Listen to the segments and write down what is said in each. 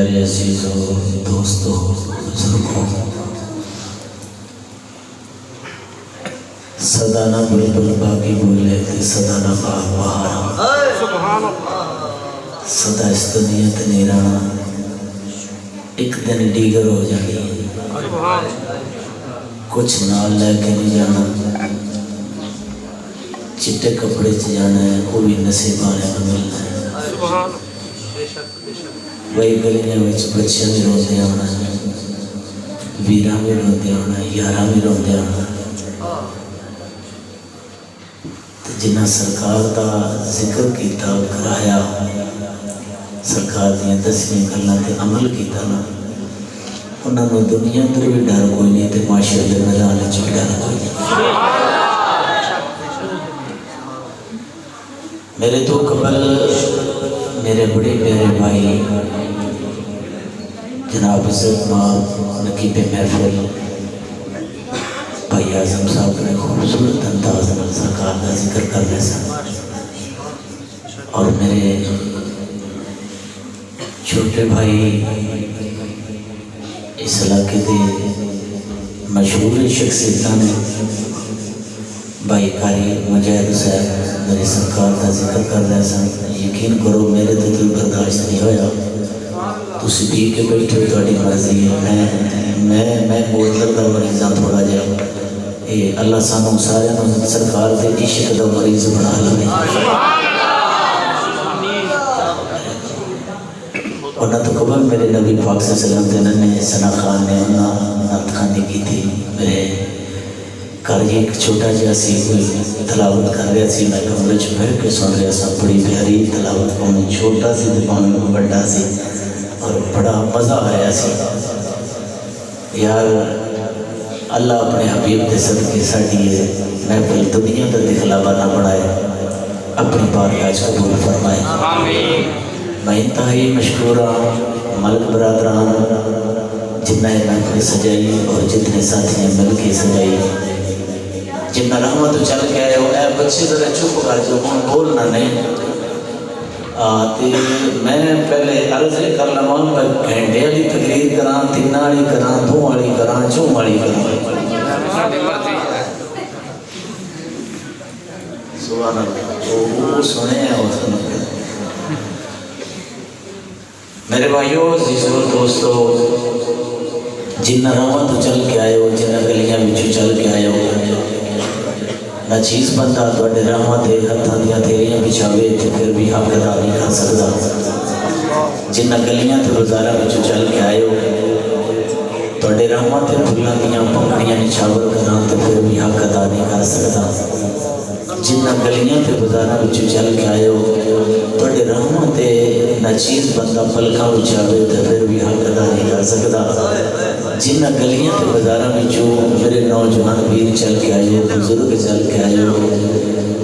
میرے عزیزوں دوستوں بزرگوں، صدا نہ بلبل باقی بولے تے صدا نہ باغ بہارا، صدا اس دنیا تے نہیں رہنا، ایک دن دیگر ہو جانی ہے، کچھ نال لے کے نہیں جانا، چٹے کپڑے چ جانا ہے، وہ بھی نصیب والے کو ملنا ہے۔ وہی گلیاں وچ بچیاں بھی روندے آنا ہے، ویراں بھی روندے آنا ہے، یاراں بھی روندے آنا ہے۔ جنہ سرکار دا ذکر کیتا کرایا، سرکار دیاں دسیاں گلاں تے عمل کیتا نا، انہاں نوں دنیا اندر بھی ڈر کوئی نہیں تے معاشرے دے میدان وچ بھی ڈر کوئی نہیں۔ میرے تو قبل میرے بڑے پیارے بھائی جناب عزت مآب نقیب محفل بھائی اعظم صاحب نے خوبصورت انداز میں سرکار کا ذکر کر رہے سن، اور میرے چھوٹے بھائی اس علاقے کے مشہور شخصیتاں نے بھائی قاری مجاہد صاحب میرے سرکار کا ذکر کر رہے سن۔ یقین کرو میرے تو کوئی برداشت نہیں ہویا، تسی پی کے بیٹھے تھوڑی مرضی ہے، میں بوتل کا مریض ہاں تھوڑا جہا، اللہ سانوں سارے سرکار کے عشق کا مریض بنا لے۔ انہاں تو قبل میرے نبی پاک صلی اللہ علیہ وسلم نے ثنا خان نے انہاں نعت خوانی کی تھی، میرے گھر ایک چھوٹا جہا سی کوئی تلاوت کر رہا سی، میں کمرے چ بیٹھ کے سن رہا سا، بڑی پیاری تلاوت، پاویں چھوٹا سی تے پاویں بڑا سی، اور بڑا مزہ آ رہا سی۔ یار اللہ اپنے حبیب دے صدقے ساڈی محفل دنیا دا دکھلاوا نہ بنائے، اپنی بارگاہ وچ قبول فرمائے۔ آمین۔ میں انتہائی مشکور ہاں ملک برادران جنہ یہ محفل سجائی اور جتنے ساتھی ہیں مل کے سجائی، جنہ رحمت چل کے آئے ہو، اے بچے ذرا چپ کر جو ہوں بولنا نہیں۔ میں پہلے عرض کر لواں پر گھنٹے والی تقریر کراں، تین والی کراں، دو والی کراں، چون والی کراں، سبحان اللہ، وہ سنے ہیں اور سن کے۔ میرے بھائیوں عزیزوں دوستو، جنہ رحمت چل کے آئے ہو، جنہ گلیاں وچوں چل کے آئے ہو، نہ چیز بندہ تواڈے رحمت دے ہتھاں دیاں تھیلیاں بچھاوے تے پھر بھی حق ادا نہیں کر سکدا۔ جنہ گلیاں تے بازاراں وچوں چل کے آئے ہو، تواڈے رحمت دے پھلاں دیاں پنکھڑیاں نچھاور کراں تے پھر بھی حق ادا نہیں کر سکدا۔ جنہ گلیاں تے بازاراں وچوں چل کے آئے ہو، تواڈے رحمت دے نہ چیز بندہ پلکاں بچھاوے تے پھر بھی حق ادا نہیں کر سکدا۔ جنہ گلیاں تے بازاراں وچوں میرے نوجوان ویر چل کے آئے ہو، بزرگ چل کے آئے ہو،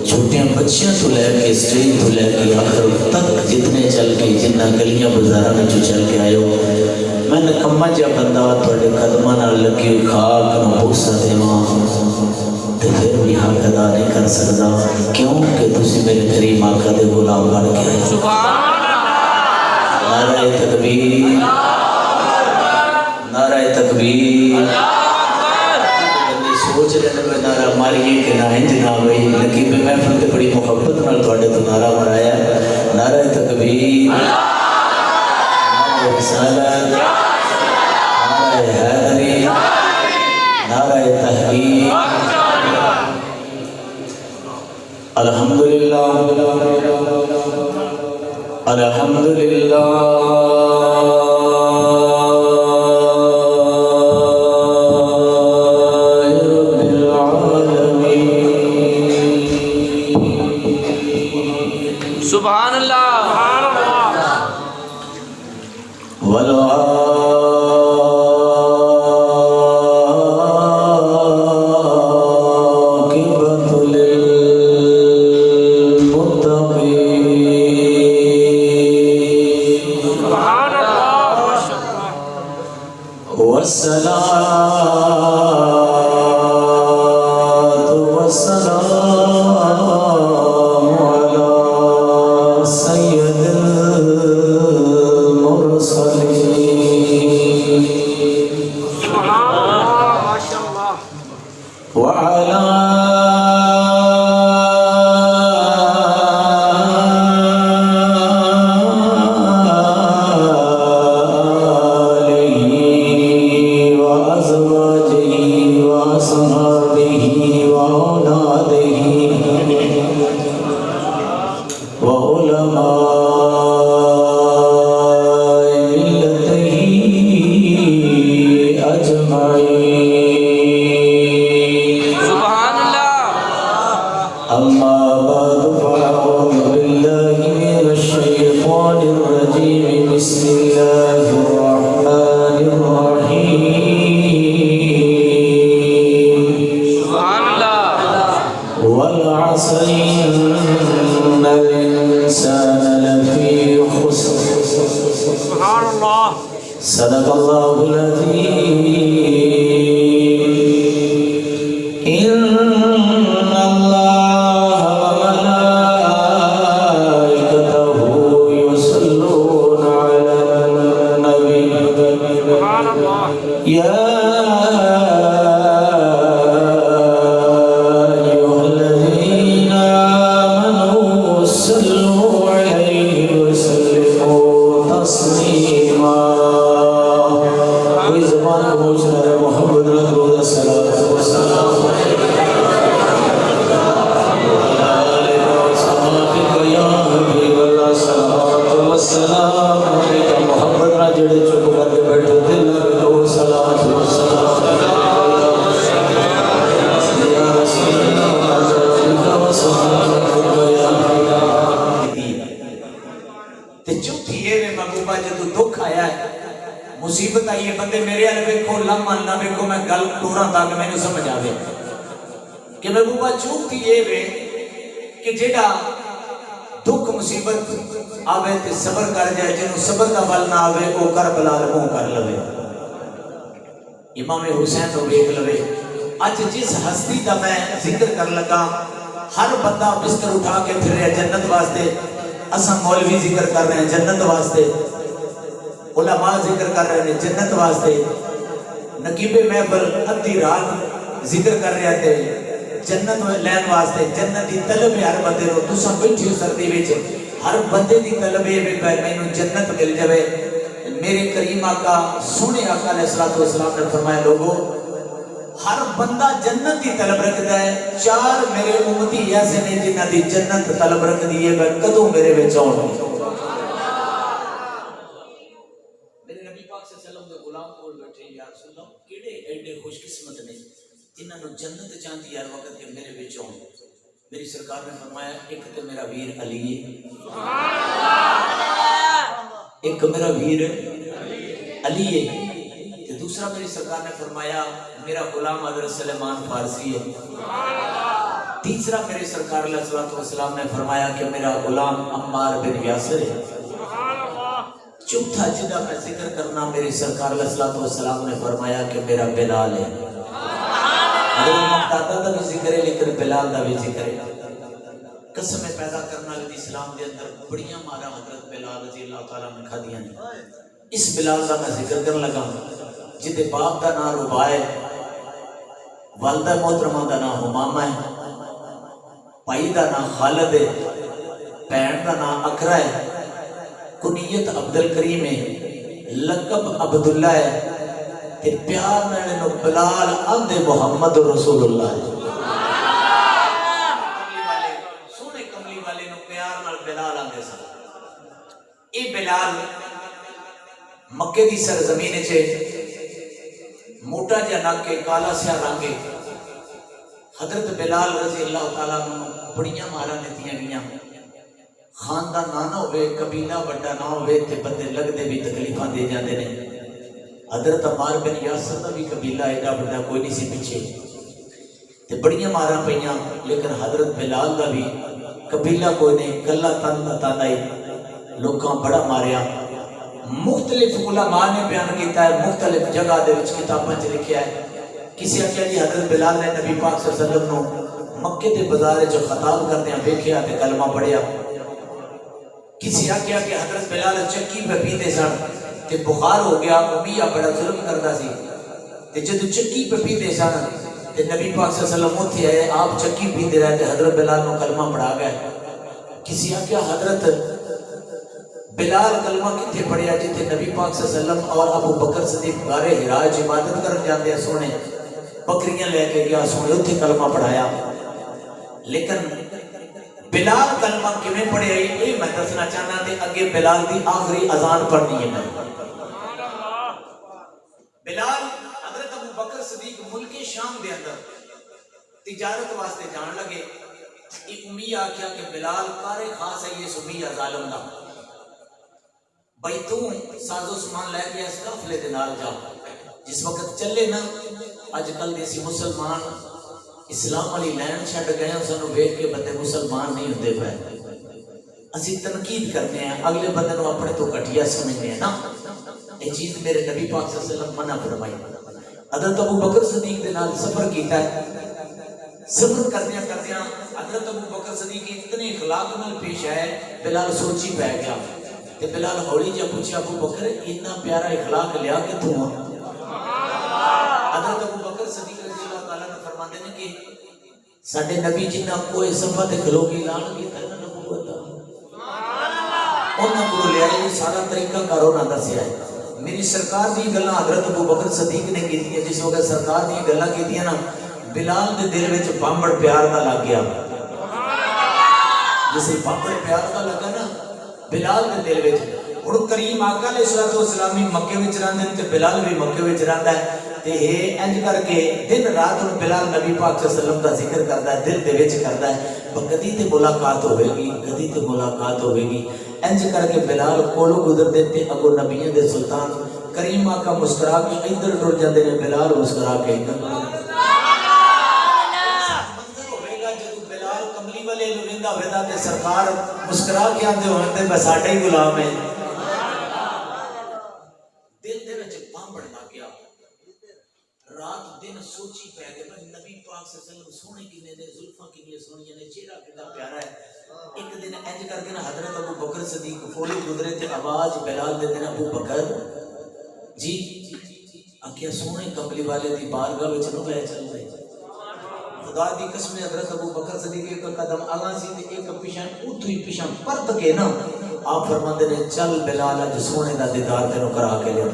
چھوٹیاں بچیاں تو لے کے اسٹیج تو لے کے آخر تک جتنے چل کے جنہ گلیاں بازاراں وچوں چل کے آئے ہو، میں نکما جا بندہ تواڈے قدماں نال لگی ہوئی خاک نوں بوسہ دیواں تے پھر بھی حق ادا نہیں کر سکدا، کیوں کہ تسی میرے کریم آقا دے غلام بن کے آئے۔ سبحان اللہ، نعرہ تکبیر، نعرہ تکبیر، بندے سوچ رہے ہیں نعرہ ماریے کہ نہ انج نہ ہوئی، نقیب محفل تے بڑی محبت نال تواڈے تو نعرہ مرایا، نعرہ تکبیر، نعرہ رسالت، نعرہ حیدری، نعرہ تحقیق، الحمدللہ الحمدللہ سبحان اللہ، والصلاة والسلام على سيد المرسلين المرسلين وعلى صدق الله العظيم إن الله وملائكته يصلون على النبي يا أيها الذين آمنوا صلوا عليه وسلموا تسليما محمد رسول صلاة والسلام یا حبیب اللہ صلاة والسلام محمد راجڑے چپ کر کے بیٹھے دل کو صلاة والسلام یا رسول اللہ تے چوتھی یہ محبوبہ جدو دکھ آیا ہے مصیبت آئی ہے بندے میرے والے ویکھو لمحہ نہ ویکھو میں گل ٹورا تک مینوں سمجھ آوے کہ محبوبہ چوک تھی یہ وے کہ جیڑا دکھ مصیبت آوے تے صبر کر جائے جنوں صبر دا بل نہ آوے او کربلا منہ کر لوے امام حسین تو ویکھ لوے اج جس ہستی دا میں ذکر کر لگا ہر بندہ بستر اٹھا کے پھر رہا جنت واسطے اساں مولوی ذکر کر رہے ہیں جنت واسطے علماء ذکر کر رہے ہیں جنت واسطے نقیب محفل ادھی رات ذکر کر رہے تھے جنت لین واسطے جنت دی طلب ہے ہر بندے نو تساں بیٹھے ہو سردی وچ ہر بندے دی طلب ہے کہ مینوں جنت مل جاوے میرے کریم آقا سونے آقا علیہ الصلوۃ والسلام نے فرمایا لوگو ہر بندہ جنت دی طلب رکھدا ہے چار میرے امتی ایسے نے جنہاں دی جنت طلب رکھدی ہے میں کدوں میرے وچ آون خوش قسمت نے انہاں نو جنت چاہتی ہر وقت کہ میرے وچ ہون میری سرکار نے فرمایا ایک تے میرا ویر علی ہے ایک میرا ویر علی ہے تے دوسرا میری سرکار نے فرمایا میرا غلام حضرت سلیمان فارسی ہے تیسرا میری سرکار علیہ الصلوۃ والسلام نے فرمایا کہ میرا غلام عمار بن یاسر ہے چوتھا جدا میں ذکر کرنا میری سرکار علیہ الصلوۃ والسلام نے فرمایا کہ میرا بلال ہے حضرت مقتدہ دا بھی ذکر ہے لیکن بلال دا بھی ذکر ہے قسم پیدا کرنا لدی اسلام دے اندر بڑیاں مارا حضرت بلال رضی اللہ تعالیٰ نے کھا دیا اس بلال دا میں ذکر کرن لگا جدے باپ دا نام ربا ہے والدہ محترمہ دا نام حمامہ ہے بھائی دا نام خالد ہے بہن دا نام اکرا ہے کنیت عبدالکریم ہے لقب عبداللہ ہے تے پیار میں نو بلال عبد محمد رسول اللہ ہے سونے کملی والے نو پیار نال بلال آندے سن اے بلال مکے دی سرزمین وچ موٹا جا نک کے کالا سیاہ رنگ حضرت بلال رضی اللہ تعالیٰ عنہ بڑیاں مارا دیتیاں گیاں خاندان نہ ہوئے قبیلہ بڑا نہ ہوئے تے بندے لگتے بھی تکلیفاں دے جاندے نے حضرت عمار بن یاسر دا بھی قبیلہ ایڈا بڑا کوئی نہیں سی پیچھے تے بڑیاں مارا پئیاں لیکن حضرت بلال دا بھی قبیلہ کوئی نہیں کلا تن تانائی لوکاں بڑا ماریا مختلف علماء نے بیان کیتا ہے مختلف جگہ دے وچ کتاباں وچ لکھیا ہے کسی آخیا جی حضرت بلال نے نبی پاک صلی اللہ علیہ وسلم نو مکے دے بازار وچ خطاب کردیاں ویکھیا تے کلمہ پڑھیا کسی آخیا کہ حضرت بلال چکی پہ پیتے سن تے بخار ہو گیا، امیہ بڑا ظلم کرتا سی، تے جدو چکی پہ پیندے سن تے نبی پاک صلی اللہ علیہ وسلم اتھے آئے، آپ چکی پیندے رہے تے حضرت بلال نو کلمہ پڑھا گئے. کسی آکیا حضرت بلال کلمہ کتھے پڑھیا جتھے نبی پاک صلی اللہ علیہ وسلم اور ابو بکر صدیق غار حرا عبادت کرن جاندے ہیں، سونے بکریاں لے کے گیا، سونے اتھے کلمہ پڑھایا. لیکن بلال کلمہ کیویں پڑھیا یہ میں دسنا چاہنا تے اگے بلال دی آخری اذان پڑھنی ہے. میں بلال حضرت ابو بکر صدیق ملک شام دے اندر تجارت واسطے جان لگے. یہ امیہ آکھیا کہ بلال کارے خاص ہے یہ امیہ ظالم دا، بھئی تو ساز و سامان لے کے اس قافلے دے نال جا. جس وقت چلے نا اج کل دیسی مسلمان اسلام والی لین چھڈ گئے ہیں، سانو ویکھ کے بندے مسلمان نہیں ہوندے پے. اسی تنقید کرتے ہیں، اگلے بندے نو اپنے تو گھٹیا سمجھتے ہیں نا. یہ چیز میرے نبی پاک صلی اللہ علیہ وسلم منع فرمائی. حضرت ابو بکر صدیق دے نال سفر کیتا ہے، سفر کردیاں کردیاں حضرت ابو بکر صدیق اتنے اخلاق نال پیش آئے، بلال سوچی پہ گیا. تے بلال ہولی جا پوچھا ابو بکر اتنا پیارا اخلاق لیا کہ تو حضرت ابو بکر صدیق رضی اللہ تعالیٰ نے فرماتے ہیں کہ ساڈے نبی جنہ کوئی صفت کھلو کے اعلان کیتا ہے نبوت دا، انہاں کو لیا یہ سارا طریقہ کارو نہ دسیا ہے. میری سرکار دی گلاں حضرت ابو بکر صدیق نے کیتی ہے. جس وقت سرکار دی گلاں کیتی نا بلال دے دل وچ بامبڑ پیار دا لگ گیا. جسے بامبڑ پیار دا لگا نا بلال دے دل وچ. اور کریم آقا علیہ الصلوۃ والسلام مکے وچ رہندے تے بلال بھی مکے وچ رہندا ہے. تے انج کر کے دن رات بلال نبی پاک صلی اللہ علیہ وسلم دا ذکر کردا ہے، دل دے وچ کردا ہے. کدی تے ملاقات ہوے گی، کدی تے ملاقات ہوے گی. انج کر کے بلال کولو گزر دے اگو نبیوں دے سلطان کریم آقا مسکرا کے ادھر ٹر جاندے نے، بلال مسکرا کے ادھر. منظر ہوے گا جدوں بلال کملی والے نوں ویندا ہویندا تے سرکار مسکرا کے آندے ہون تے بس ساڈے ہی غلام ہے. دل دے وچ بامبڑ لگ گیا. رات دن سوچی پہ گئے نبی پاک صلی اللہ علیہ وسلم سونے کنے نے، زلفاں کنی سونیاں نے، چہرہ کتنا پیارا ہے. ایک دن انج کر کے نا حضرت ابو بکر صدیق فوری گزرے تے آواز بلال دے دن ابو بکر جی آکھیا سونے کملی والے دی بارگاہ وچ نو لے چل رہے. خدا دی قسم حضرت ابو بکر صدیق ایک قدم آگاں سی تے ایک پیچھے اتھو ہی پیچھے پرت کے نا آپ فرماندے نے چل بلال اج سونے دا دیدار تینوں کرا کے لیا.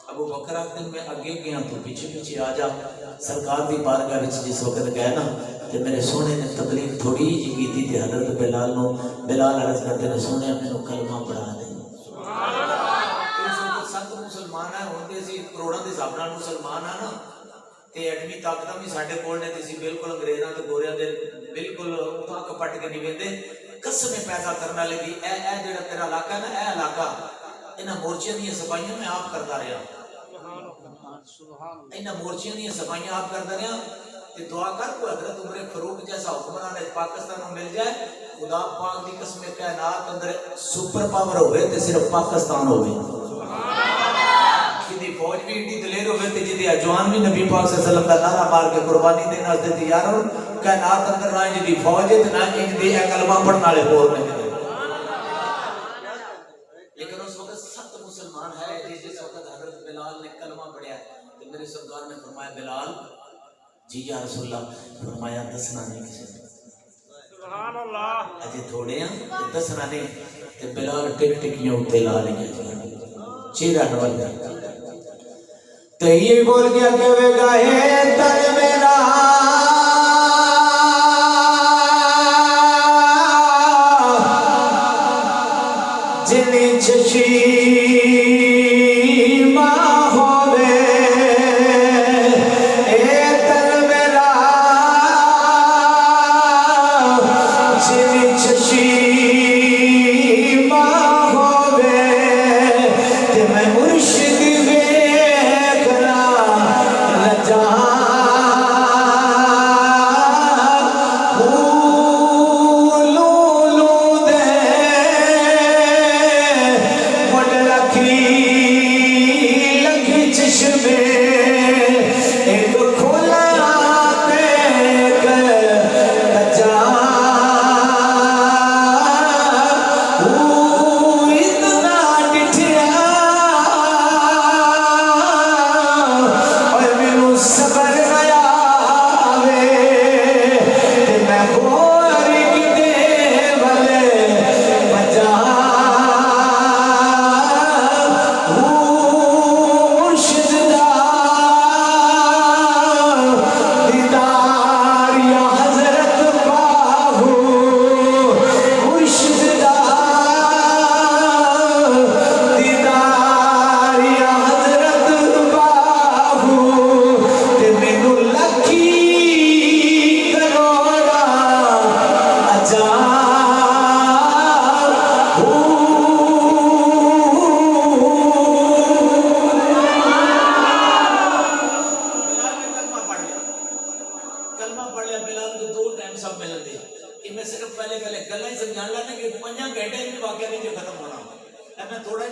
ابو بکر آخر میں اگے گیا تو پیچھے پیچھے آ جا. سرکار دی بارگاہ وچ جس وقت گئے نا تے میرے سونے نے تکلیف تھوڑی جی کیتی تے حضرت بلال نو بلال عرض کرتے نے سونے مینوں کلمہ پڑھا دے. سات مسلمان ہوندے سی کروڑاں دے حساب نال مسلمان آ نا تے اٹھویں طاقتاں بھی ساڈے کول نے تے سی بالکل انگریزاں تے گوریاں دے بالکل پاک پٹ کے نہیں ویندے. قسمیں پیدا کرنا لگی اے جڑا تیرا علاقہ ہے نا اے علاقہ انہاں مورچیاں دی صفائیاں میں آپ کردا رہیا. انہاں مورچیاں دی صفائیاں آپ کردا رہیا تے دعا کر کو حضرت عمر فاروق جیسا حکمران پاکستان کو مل جائے. خدا پاک دی قسم کائنات اندر سپر پاور ہوئے تے صرف پاکستان ہوئے. جدی فوج بھی ایڈی دلیر ہوئے تے جدی اجوان بھی نبی پاک صلی اللہ علیہ وسلم کا نعرہ مار کے قربانی دینا واسطے تیار ہو. کائنات اندر نہ جدی فوج ہے تے نہ جدی کلمہ پڑھن والے ہور نے. لیکن اس وقت سخت مسلمان ہے جس وقت حضرت بلال نے کلمہ پڑھا تو میرے سرکار نے فرمایا بلال جی یا رسول اللہ. فرمایا دسنا نہیں کسی نے. سبحان اللہ. اجے تھوڑے ہیں دسنا نہیں. تے بلال ٹک ٹکیاں اوتے لا لیا چہرہ نول گیا. تے یہ بول گیا کہ وے گاہے تن میرا جنی چشی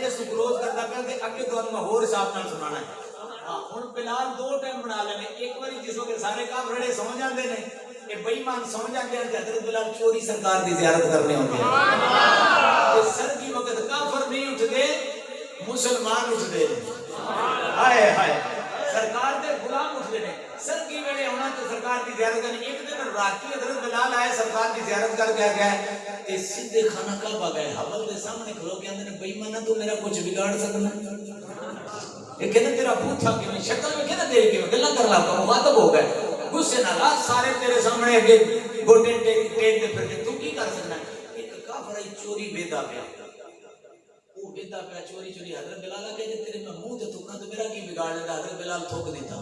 حدیث کو کلوز کرتا پیا تے اگے تانوں میں ہور حساب نال سنانا ہے. ہاں ہن بلال دو ٹائم بنا لینے. ایک باری جس وقت سارے کافر سمجھ آندے نے اے بے ایمان سمجھ آندے ہیں حضرت بلال چوری سرکار دی زیارت کرنے ہوندے ہیں. تے سر کی وقت کافر نہیں اٹھدے مسلمان اٹھدے. ہائے ہائے سرکار دے غلام اٹھدے نے. سر کی ویلے ہونا تو سرکار دی زیارت کرنی. ایک دن راتی حضرت بلال آئے سرکار دی زیارت کر کے گئے تے سیدھے خانہ کعبہ گئے. حبل دے سامنے کھلو کے اندر بے ایمان تو میرا کچھ بگاڑ سکنا. یہ کہنا تیرا بوتھا کیویں شکل میں کہنا تیری کیویں گلاں کر لا کر مخاطب ہو گئے. غصے نال سارے تیرے سامنے اگے گوٹے ٹیک دے پھر تو کی کر سکنا. ایک کافر چوری ویدا پیا. وہ ویدا پیا چوری چوری. حضرت بلال کہے تیرے میں منہ تے تھوکنا تو میرا کی بگاڑ لیندا. حضرت بلال تھوک دیتا.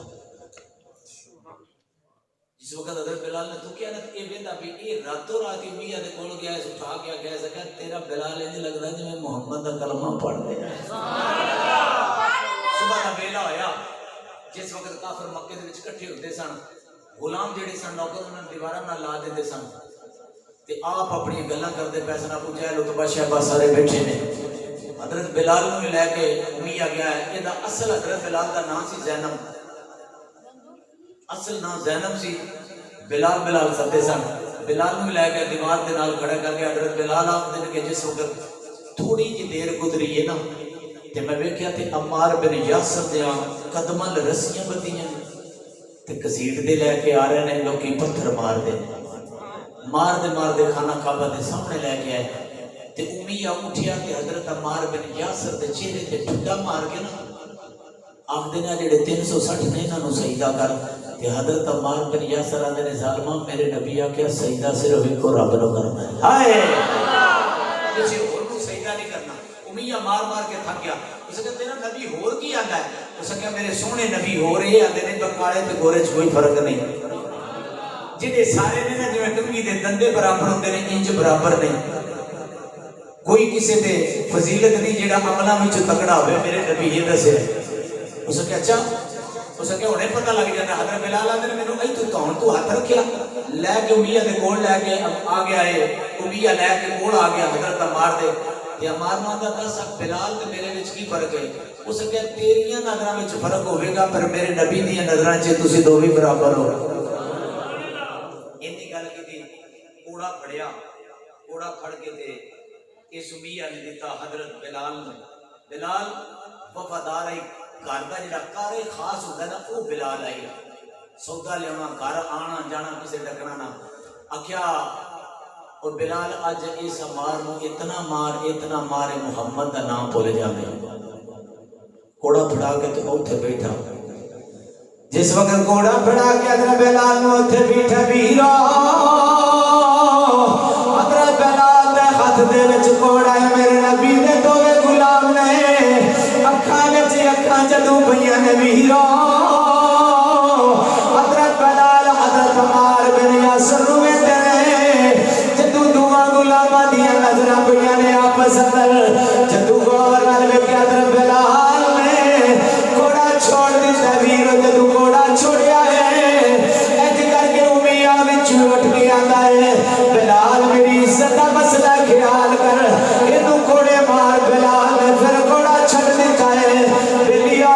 جس وقت حضرت بلال نے تھوکیا نا یہ ویدا پی یہ راتوں رات میاں دے کول گیا اٹھا کے کہہ سکا تیرا بلال انج لگدا جویں محمد دا کلمہ پڑھ دے. صبح دا ویلا ہویا جس وقت کافر مکے دے وچ اکٹھے ہوندے سن. غلام جڑے سن نوکر انہاں دیواراں نال لا دیندے سن تے آپ اپنی گلاں کردے پے سن. ابو جہل عتبہ شیبہ سارے بیٹھے نے. حضرت بلال نوں لے کے میاں گیا ہے. اے دا اصل حضرت بلال دا نام سی زینب. اصل نام زینب سی. بلال بلال سدے سن. بلال نوں لے کے دیوار دے نال کھڑا کر کے حضرت بلال آپ دے کہ جس وقت تھوڑی جی دیر گزری ہے نا تے میں ویکھیا تے عمار بن یاسر دے قدماں ل رسیاں بدیاں تے کسیٹ دے لے کے آ رہے نے. لوکی پتھر مار دے مار دے خانہ کعبہ دے سامنے لے کے آئے تے امیہ اٹھیا تے حضرت عمار بن یاسر دے چہرے تے ٹھڈا مار کے نا آخ دینا جڑے 360 نے انہاں نوں سجدہ کر. تے حضرت عمار بن یاسر آندے نے ظالماں میرے نبی آکھیا سجدہ صرف ایک رب نوں کرنا ہے. ہائے کسی اور کو سجدہ نہیں کرنا. امیہ مار کے تھک گیا. اس نے تیرا نبی ہور کی آندا ہے. اس نے کہا میرے سونے نبی ہو رہے آندے نے کالے تے گورے وچ کوئی فرق نہیں. جڑے سارے نے نا جویں ٹنگی دے دندے برابر ہوندے نے انج برابر نہیں. کوئی کسی تے فضیلت نہیں جڑا عملاں وچ تکڑا ہوے. میرے نبی یہ دسے. اس نے کہا اچھا. اس نے کہا ہنے پتہ لگ جاتا. حضرت بلال آندے نے مینوں ایتھوں تو ہن تو ہاتھ رکھیا لے کے امیہ دے کول لے کے آ گیا ہے. امیہ لے کے کول آ گیا حضرت عمار دے تے عمار نوں آندا تھا سب بلال تے میرے وچ کی فرق ہے. اس نے کہا تیریاں نظراں وچ فرق ہوے گا پر میرے نبی دیاں نظراں وچ تسی دو بھی برابر ہو. ایندی گل کیتی. کوڑا پھڑیا. کوڑا پھڑ کے تے اس امیہ نے دیتا حضرت بلال نے. بلال وفادار ہے. گھر کا جڑا کارے خاص ہوتا ہے نا وہ بلال آئی. سودا لیاونا گھر آنا جانا کسے ڈکنا نہ. آکھیا اور بلال اج اس مار نو اتنا مارے محمد دا نام بھول جاوے. کوڑا پھڑا کے تو اوتھے بیٹھا. جس وقت کوڑا پھڑا کے حضرت بلال نو اوتھے بیٹھا ویرا حضرت بلال دے ہاتھ دے وچ کوڑا ہے. میرے نبی دے دوے غلام نے اکھاں وچ اکھاں جدوں پئیاں نے ویرا حضرت بلال حضرت عمار بن یاسر نوں ویندے نے جدوں دوواں غلاماں دیاں نظراں پئیاں نے آپس اندر. جدوں غور نال ویکھیا حضرت بلال نے کوڑا چھوڑ دتا. ویر جدوں کوڑا چھوڑیا ہے اج کر کے امیہ وچ اٹھ کے آندا ہے بلال میری عزت دا مسئلہ خیال کر. اینوں کوڑے مار. بلال نے پھر کوڑا چھڈ دتا ہے. بلیا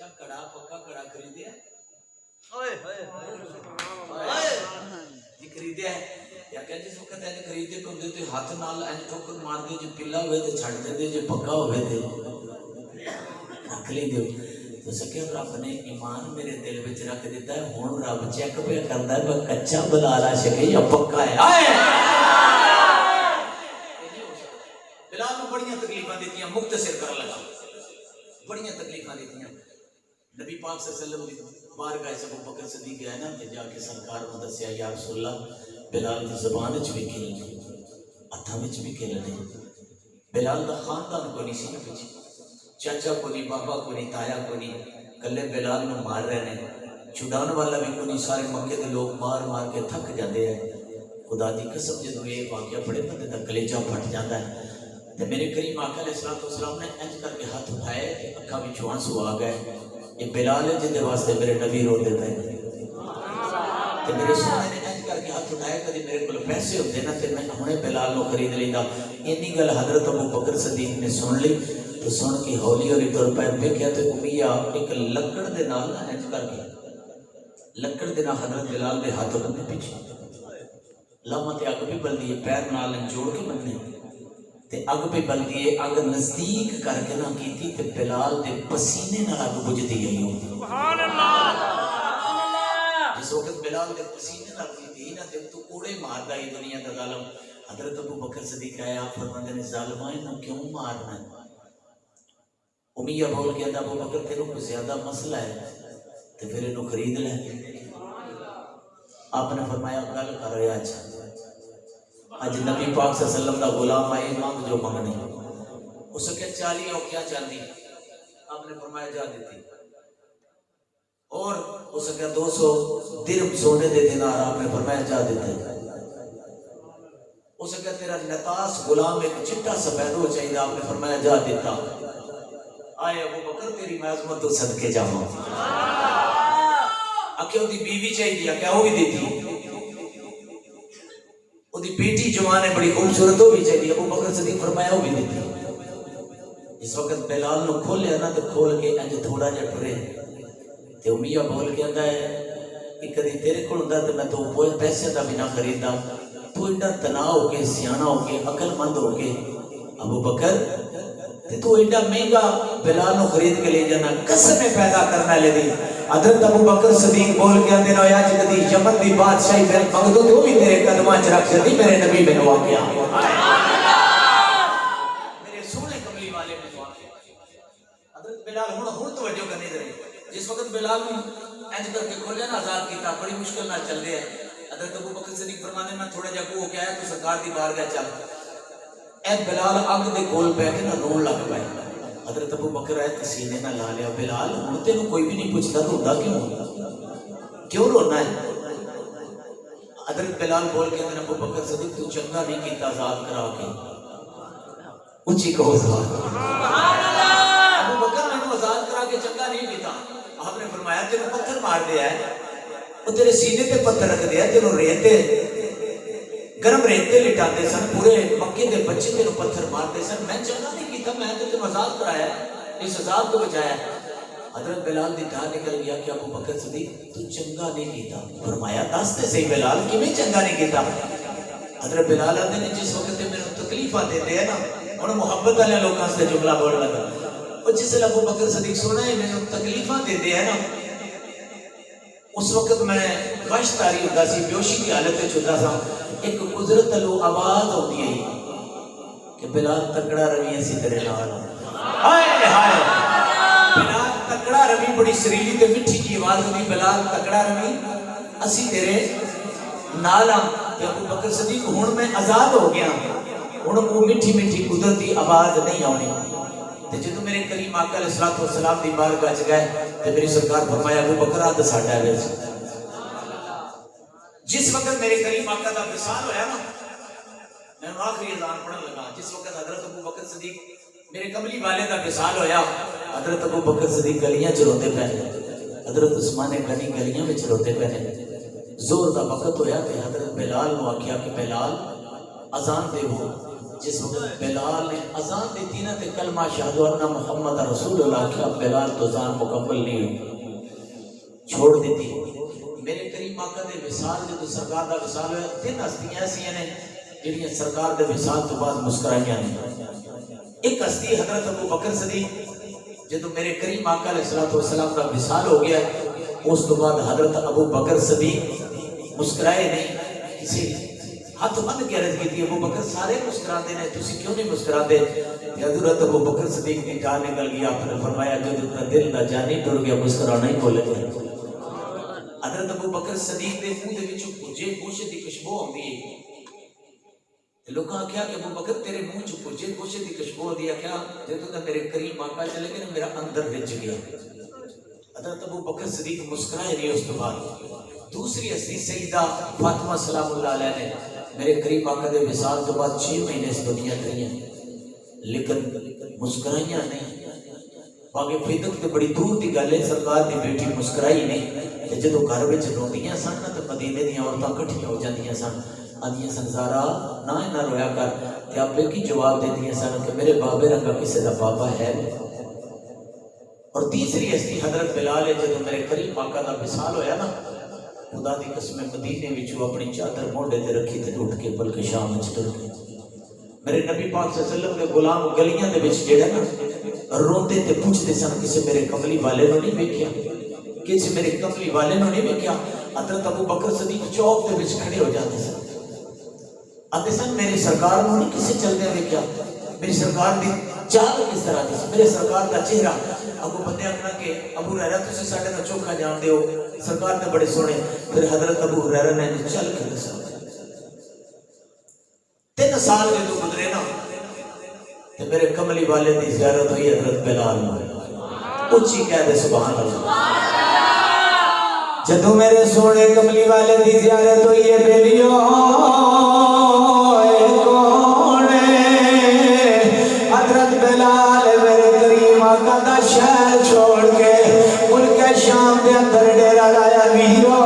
چچا کڑا پکا کڑا خریدیا جی خریدیا ہے یا کہ جس وقت اینج خریدے تو ہوندے تے ہاتھ نال اینج ٹھوکر مار دے جو پلا ہوئے تے چھڑ دے جو پکا ہوئے تے رکھ لی دیو تو سکے رب نے ایمان میرے دل وچ رکھ دیتا ہے ہن رب چیک پہ کردا ہے میں کچا بنا لا سکے یا پکا ہے بلال نو بڑیاں تکلیفاں دتیاں مختصر کر لگا بڑیاں تکلیفاں دتیاں نبی پاک صلی اللہ علیہ وسلم بارگاہ سے ابو بکر صدیق گئے نا تے جا کے سرکار کو دسیا یا رسول اللہ بلال دی زبان وچ بھی کھل نہیں ہتھاں وچ بھی کھل نہیں بلال دا خاندان کو نہیں سی پیچھے چاچا کو نہیں بابا کو نہیں تایا کو نہیں کلے بلال نو مار رہے ہیں چھڑان والا بھی کو نہیں سارے مکے دے لوگ مار مار کے تھک جاندے ہیں خدا دی قسم جدوں یہ واقعہ بڑے بندے دا کلیجہ پھٹ جاندا ہے تے میرے کریم آقا علیہ السلام نے انج کر کے ہاتھ اٹھائے اکھاں وچوں آنسو آ گئے یہ بلال ہے جن دے واسطے میرے نبی روندے پے تے میرے سونے نے انج کر کے ہاتھ اٹھائے کدی میرے کول پیسے ہوندے نا تے میں ہنے بلال نو خرید لیندا اینی گل حضرت ابو بکر صدیق نے سن لی تو سن کے ہولی ہولی تر پے ویکھیا تے امیہ ایک لکڑ دے نال انج کر کے لکڑ دے نال حضرت بلال دے ہاتھ بندے پیچھے لامت اگ بھی بلدی ہے پیر نال جوڑ کے بندے تے اگ پہ بل دیئے اگ نزدیک کر کے نہ کیتی تے بلال دے پسینے نہ اگ بجھ دی گئی سبحان اللہ جس وقت بلال دے پسینے نہ کیتی نہ تے تو کوڑے مار دائی دنیا دا ظالم حضرت ابو بکر صدیق آیا آپ فرماندے نے ظالمائے نہ کیوں مارنا ہے امیہ بول کے ابو بکر تیروں کو زیادہ مسئلہ ہے تے پھر انہوں خرید لے آپ نے فرمایا گل کر رہے آج آج نبی پاک صلی اللہ علیہ وسلم دا غلام آئے مانگ جو مانگنی اس کے 40 اور کیا چاندی آپ نے فرمایا جا دیتی اور اس کے 200 درم سونے دے دینار آپ نے فرمایا جا دیتے اس کے تیرا نتاس غلام ایک چٹا سفید ہو چاہیے آپ نے فرمایا جا دیتا آئے ابو بکر تیری میں عظمت تو صدقے جاؤں اکھیوں دی بیوی چاہیے کیا وہ بھی دیتی وہ دی بیٹی جوان ہے بڑی خوبصورت ہو بھی چاہیے ابو بکر صدیق فرمایا وہ بھی دیتی اس وقت بلال نو کھولیا نا تو کھول کے انج تھوڑا جا ٹرے تے امیہ بول کے آندا ہے کہ کدی تیرے کول ہوندا تے میں تو پیسے دا بھی نہ خریدا تو ایڈا تنا ہو کے سیاںا ہو کے عقل مند ہو کے ابو بکر تے تو ایڈا مہنگا بلال نو خرید کے لے جانا قسم پیدا کرنا لے دی حضرت ابو بکر صدیق بول کے اندے نو یا جدی یمن دی بادشاہی میں مانگ دو تو بھی تیرے قدماں چ رکھ دی میرے نبی میں واقعہ میرے سونے کملی والے میں واقعہ حضرت بلال ہن توجہ کرنی ذرا جس وقت بلال نے انج کر کے کھولیا نا آزاد کیتا بڑی مشکل نال چل رہے ہیں حضرت ابو بکر صدیق فرمانے میں تھوڑا جا ہو کے آیا تو سرکار دی بارگاہ چل اے بلال اگ دے کول بیٹھ کے نہ رون لگ پئے حضرت ابو بکر آئے سینے نہ لا لیا بلال ہن تینوں کوئی بھی نہیں پوچھتا روندا کیوں رونا ہے حضرت بلال بول کے اندر ابو بکر صدیق تو چنگا نہیں کیتا آزاد کرا کے اونچی کہو سبحان اللہ ابو بکر نے آزاد کرا کے چنگا نہیں کیتا آپ نے فرمایا تینوں پتھر مار دیا ہے وہ تیرے سینے پہ پتھر رکھ دیا تینوں ریتے گرم ریتے لٹاتے سن پورے مکے دے بچے تینوں پتھر مارتے سن میں چنگا نہیں کیتا میں تو تینوں آزاد کرایا اس عذاب کو بچایا حضرت بلال دی دھار نکل گیا کہ ابو بکر صدیق تو چنگا نہیں کیتا فرمایا دستے صحیح بلال کیویں چنگا نہیں کیتا حضرت بلال نے جس وقت میرے تکلیفاں دیتے ہیں نا انہوں محبت والے لوگوں سے جملہ بول لگا اور جس ابو بکر صدیق سونا ہے میرے تکلیفاں دیتے ہیں نا اس وقت میں غش تاری ہوتا سی بیوشی کی حالت میں چھوٹا سا ایک قدرت لو آواز ہوتی ہے کہ بلال تکڑا روی اسی تیرے نال ہائے ہائے بلال تکڑا روی بڑی سریلی تے مٹھی کی آواز ہوتی بلال تکڑا روی اسی تیرے نال تے ابو بکر صدیق ہن میں آزاد ہو گیا ہن وہ مٹھی مٹھی قدرتی آواز نہیں آنی تے جدوں میرے کریم آقا علیہ الصلوۃ والسلام دی بارگاہ چ گئے تے میری سرکار فرمایا ابو بکر آد ساڈا ہے جس وقت میرے کریم آقا دا وصال ہویا نا میں آخری اذان پڑھن لگا جس وقت حضرت ابو بکر صدیق میرے کملی والے دا وصال ہویا حضرت ابو بکر صدیق گلیاں چ روندے پے حضرت عثمان غنی گلیاں وچ روندے پے زور دا وقت ہویا کہ حضرت بلال نو آکھیا کہ بلال اذان دے ہو جس وقت بلال نے اذان دیتی نا تے کلمہ شہادت ان محمد رسول اللہ کیا بلال تو ذان مکمل نہیں ہوئی چھوڑ دیتی میرے کریم آقا دے وصال جدو سرکار دا وصال ہویا تین ہستیاں ایسیاں نے جنہاں سرکار دے وصال تو بعد مسکرائیاں نے ایک ہستی حضرت ابو بکر صدیق جدو میرے کریم آقا علیہ السلام دا وصال ہو گیا اس تو بعد حضرت ابو بکر صدیق مسکرائے نہیں کسی ہاتھ بند کے عرض کی تھی ابو بکر سارے مسکراتے ہیں تسی کیوں نہیں مسکراتے حضرت ابو بکر صدیق کی جان نکل گیا آپ نے فرمایا جو اتنا دل نہ جانی ٹر گیا مسکرانا ہی بولے گا حضرت ابو بکر صدیق دے منہ دے وچوں پجے گوشے دی خوشبو آندی ہے لوکاں کیا کہ ابو بکر تیرے منہ چ پجے گوشے دی خوشبو آندی ہے کیا جدوں میرے کریم آقا چلے گئے میرا اندر رچ گیا حضرت ابو بکر صدیق مسکرائے نہیں اس کے بعد دوسری ہستی سیدہ فاطمہ سلام اللہ علیہ نے میرے قریب آقا دے وصال تو بعد 6 مہینے اس دنیا رہی ہیں لیکن مسکرائیاں نہیں باقی فیدت کے بڑی دور دی گل ہے سرکار دی بیٹی مسکرائی نہیں تے جدو گھر وچ روندیاں سن تے مدینے دی عورتاں اکٹھیاں ہو جاندیاں سن آندیاں سن زارا نہ رویا کر تے آپے کی جواب دیندیاں سن کہ میرے بابے رنگا کسے دا بابا ہے اور تیسری ہستی حضرت بلال ہے جدو میرے قریب آقا دا وصال ہویا نا خدا دی قسم مدینے وچوں اپنی چادر موڈے تے رکھی تے اٹھ کے بلکہ شام وچ ٹر گئے میرے نبی پاک صلی اللہ علیہ وسلم دے غلام گلیاں دے وچ جڑے نا روندے تے پوچھدے سن کسے میرے کملی والے نو نہیں ویکھیا کسے میرے کملی والے نو نہیں ویکھیا حضرت ابو بکر صدیق چوک دے وچ کھڑے ہو جاندے سن آندے سن میرے سرکار نو نہیں کسے چلدے ویکھیا میری سرکار دی چال کس طرح دی میرے سرکار دا چہرہ ابو بندے آکھنا کہ ابو ہریرہ تسی ساڈے نال چوکھا جان دیو سرکار نے بڑے سونے پھر حضرت ابو ہریرہ نے چل کے دسا 3 سال کے تو گزرے نا تے میرے کملی والے دی زیارت ہوئی حضرت بلال اچھی کہہ دے سبحان اللہ جدو میرے سونے کملی والے دی زیارت ہوئی ہے بیلیو حضرت بلال میرے کریم آقا دا شہر چھوڑ کے ملک شام دے اندر ڈیرا لایا ویرو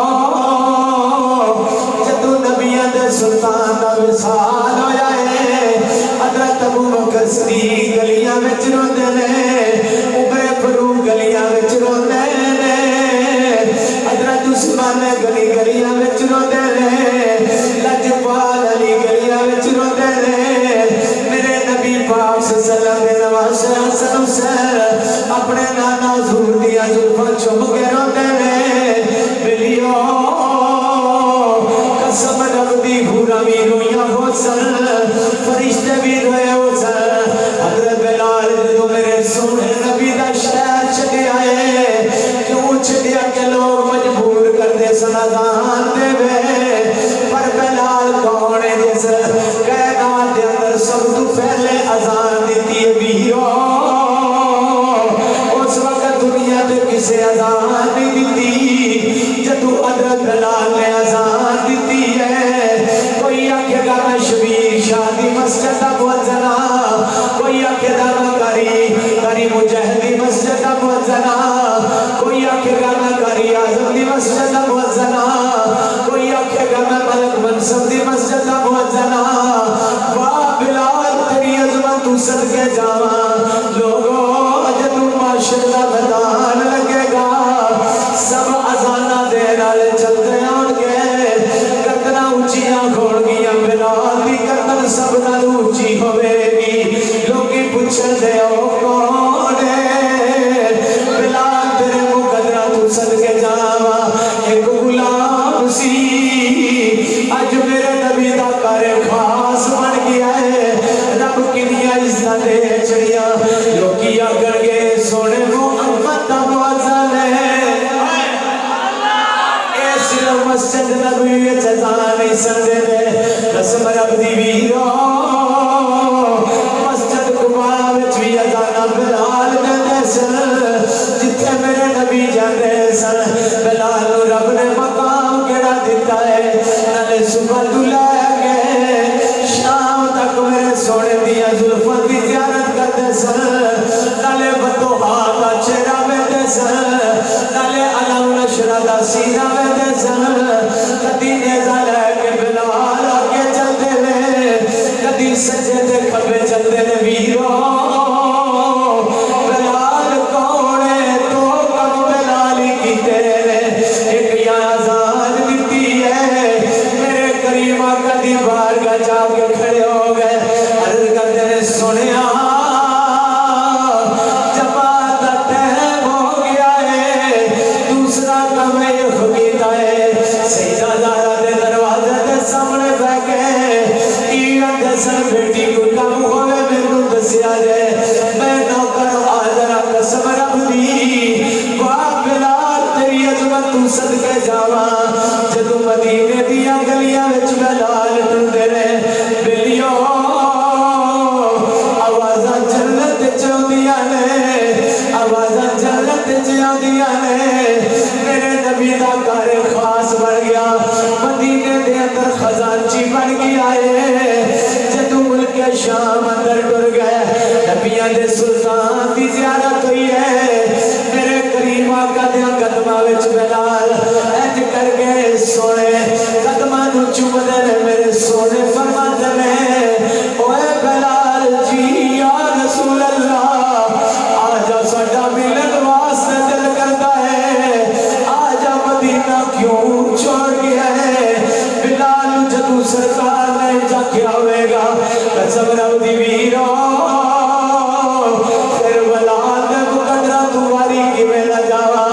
جدو نبیوں دے سلطان دا وصال ہویا ہے حضرت ابو بکر صدیق گلیاں وچ روندے نے عمر فاروق گلیاں وچ روندے نے حضرت عثمان گلیاں وچ روندے نے لجپال علی گلیاں وچ روندے نے میرے نبی پاک صلی اللہ علیہ وسلم دے نواسے حسن حسین اپنے نانا حضور دیاں زلفاں چوم کے روندے نے بلیو قسم رب دی حوراں وی رویاں ہو سن فرشتے بھی روئے ہو سن حضرت بلال جدو میرے سونے نبی دا شہر چلے آئے کیوں چلیا کہ لوگ مجبور کر دے سن اذان دے وے پر بلال کون ہے جس کائنات دے اندر سب تو پہلے اذان دیتی ہے ویرو اس وقت دنیا تے کسے اذان نہیں دیتی جدو حضرت بلال نے اذان دیتی ہے کوئی آکھے گا میں شبیر شاہ دی مسجد دا مؤذن کوئی آکھے گا میں قاری مجاہد دی مسجد دا مؤذن کوئی آکھے گا میں قاری اعظم دی مسجد دا مؤذن کوئی آکھے گا میں ملک منصب دی مسجد دا مؤذن واہ بلال تیری عظمت تو صدقے جاواں لوگوں جدو معاشر دا میدان لگے گا سب اذاناں دے نال چلدے آن گے گردناں اونچیاں کھول گیاں بلال دی گردن سب نال اونچی ہوے گی لوکی پوچھن دے او کون ہے بلال تیرے مقدراں تو صدقے جاواں ایک غلام سی اج میرے نبی دا کر خاص بن گیا ہے رب کنیاں عزت دے چڑیاں لوکی آکھن گے سونے محمد دا مؤذن ہے اے صرف مسجد نبوی وچ اذان نہیں سمجھے دے قسم رب دی ویرو مسجد قباء وچ وی اذان بلال دے سن جتھے میرے نبی جاندے سن بلال نو رب نے مقام کیڑا دتا ہے نالے صبح تو لے کے شام تک میرے سونے دیاں زلفاں دی زیارت کردے سن نالے بدوہا دا چہرہ ویندے سن نالے علم نشرہ دا سینہ ویندے سن کدی نیزہ لے کے بلال آگے چلدے نے کدی دیا نے میرے نبی دا گھر خاص بن گیا مدینے دے اندر خزانچی بن گیا ہے جدو ملک شام اندر ٹر گئے نبیاں دے سلطان دی زیارت ہوئی ہے میرے کریم آقا دے قدماں وچ بلال اج کر کے سونے قدماں نو چومدے نے میرے سونے فرماندے نے اوے بلال جی یا رسول اللہ آجا ساڈا ملن واسطے دل کرتا ہے آجا مدینہ کیوں چھوڑ گیا ہے بلال جدو سرکار نے جا کیا ہوئے گا قسم رب دی ویرو پھر بلال دے مقدرہ دواری کی میں نہ جاوا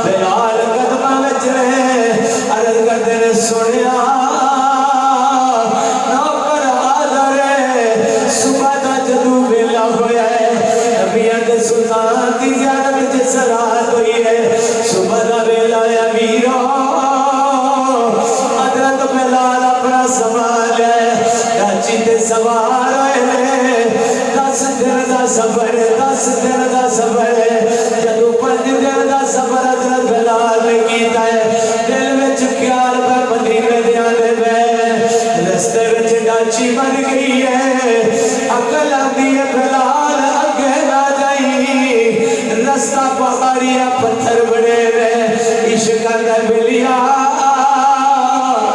بلال قدمہ میں چلے عرض کرتے نے سنیا نوکر آدھر صبح دا جدو بیلا ہویا ہے نبیان دے سلطان دی زیارت جس رات ہوئی ہے صبح دا بیلا یا ویرو حضرت بلال اپنا سوال ہے راچی تے سوار ہوئے 10 دن دا سفر 10 دن دا سفر جدو 5 دن دا سفر حضرت بلال نے کیتا ہے دل وچ خیال پہ مدینے دے آنے میں رستے وچ ڈاچی بن گئی ہے عقل آندی ہے بلال اگے نہ جائی رستہ پہاڑیاں پتھر بڑے رہے عشق اندر بلیا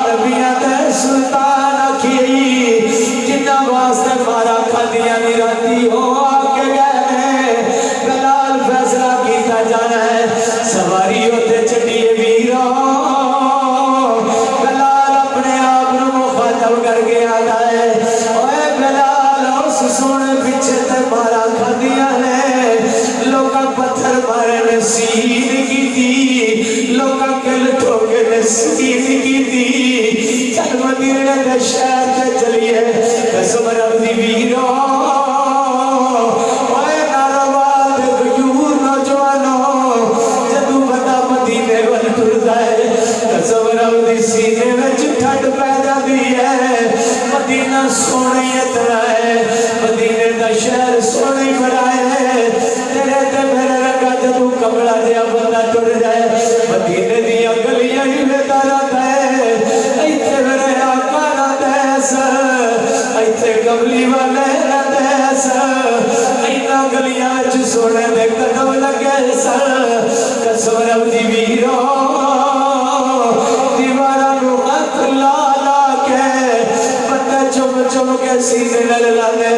نبیاں دے سلطان آکھی جنہ واسطے مارا کھادیاں نیراتی ہو آکے گئے بلال فیصلہ کیتا جانا ہے سواری ہوتے چٹیے ویروں بلال اپنے آپ نو مخاطب کر کے آتا ہے اوے بلال اس سونے پیچھے تے مارا کھادیاں نے لوکاں پتھر مارے نسید کی تھی لوکاں کل ٹھوکے نسید کی تھی چل مدینے دے شہر تے چلیے قسم رب دی ویرو اوے ناروال دے غیور نوجوانوں جدو بندہ مدینے ول ٹردا ہے قسم رب دی سینے وچ ٹھڈ پے جاندی ہے مدینہ سونی اتنا ہے مدینے دا شہر سونی بڑا ہے تیرے تے میرے رنگا جدو کملا جہا بندہ ٹر جائے مدینے دیا گلیاں ہی ویتا رہتا ہے ایتھے میرے آقا نہ دیس ایتھے کملی والے نہ دیس اینا گلیاں وچ سونے دے قدم لگے سر قسم رب دی ویرو دیواراں نو ہاتھ لا لا کے بندے چم چم کے سینے نال لاندے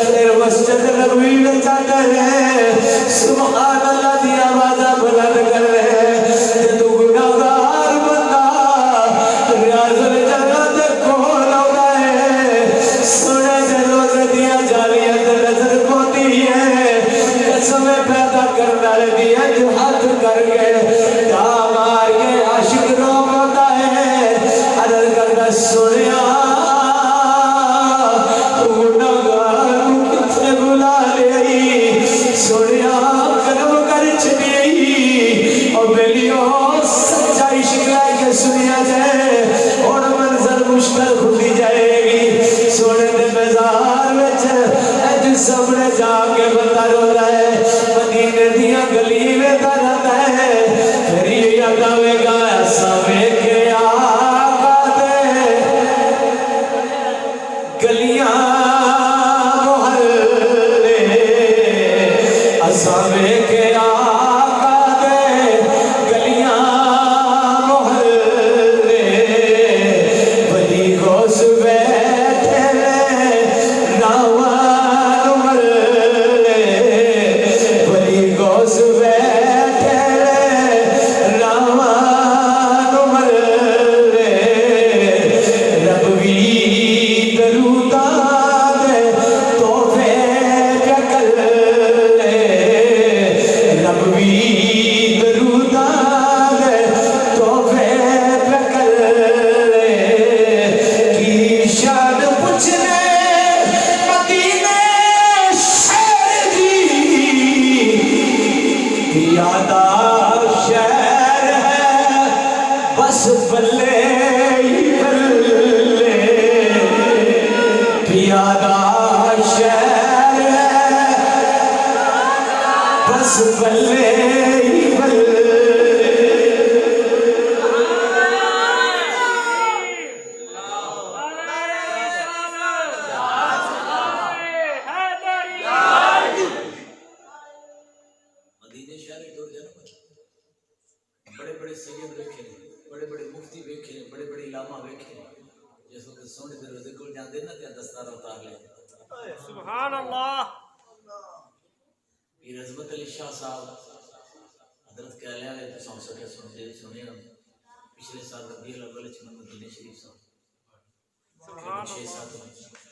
پھر مسجد نبوی وچ آندے نے سبحان اللہ دی آوازاں بلند کر رہے جدو گناہگار بندہ ریاض الجنت دے کول آوندا ہے سونے دے روزے دیاں جالیاں تے نظر پوندی ہے قسم پیدا کرن والے دی انج ہاتھ کر کے جا مار کے عاشق رو پوندا ہے عرض کردا سنیا گناہگار نوں کتھے بلا لئی سنیا کرم کر چھڑی او بیلیو سچا عشق لے کے سنیا جائے اور منظر مشکل کھلی جائے گی سونے دے مزار وچ اج سامنے جا کے بندہ روتا ہے مدینے دیاں گلی ویتا رہتا ہے پھر یہ یاد آوے گا ایسا ویکھے آقا دے گلیاں محلے ایسا ویکھے آقا دے گلیاں محلے بڑی غوث بیٹھے راوان محلے بڑی غوث بیٹھے راوان محلے رب بھی درودہ دے تحفے پہ کر لے رب بھی درودہ دے تحفے پہ کر لے کی شان پوچھنے مدینے شہر دی یادہ شہر ہے بس بلے ہی بلے پیادہ شہر ہے بس بلے ہی بلے مدینے شہر دور جانا بڑے بڑے سید ویکھے بڑے بڑے مفتی ویکھے بڑے بڑے علامہ ویکھے جس وقت سونے دروازے کو جاندے نا تے دستار اتار لے سبحان اللہ پیر عظمت علی شاہ صاحب حضرت کہلے والے تو سن سکے سنے پچھلے سال ربیع الاول وچ مدینے شریف صاحب سبحان اللہ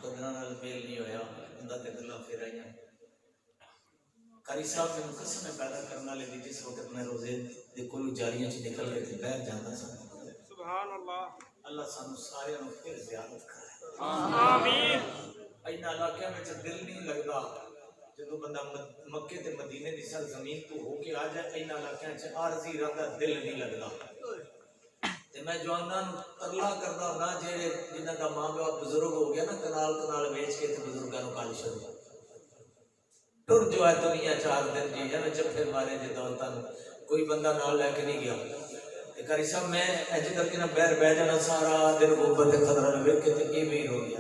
قدران نال میل نہیں ہویا اندا تے گلاں پھر آئیاں قاری صاحب نے قسم پیدا کرنے والے دی جس وقت میں روزے دے کول جاریاں چ نکل کے بیٹھ جاندا سا سبحان اللہ اللہ سانو سارے نو پھر زیارت کرے آمین اینا علاقے میں دل نہیں لگدا جدو بندہ مکے تے مدینے دی سر زمین تو ہو کے آ جائے اینا علاقے چ عارضی رہندا دل نہیں لگدا تے میں جواناں نو ترلا کردا نا جڑے جنہاں دا ماں باپ بزرگ ہو گیا نا کنال ویچ کے تے بزرگاں نو کال چھوڑ ٹر جو ہے دنیا 4 دن جی جانا چپے مارے جے دولتاں کوئی بندہ نال لے کے نہیں گیا تے قاری صاحب میں اج کر کے نا بیر بیٹھ جانا سارا دن غربت تے خطرہ ویکھ کے تے ایویں ہو گیا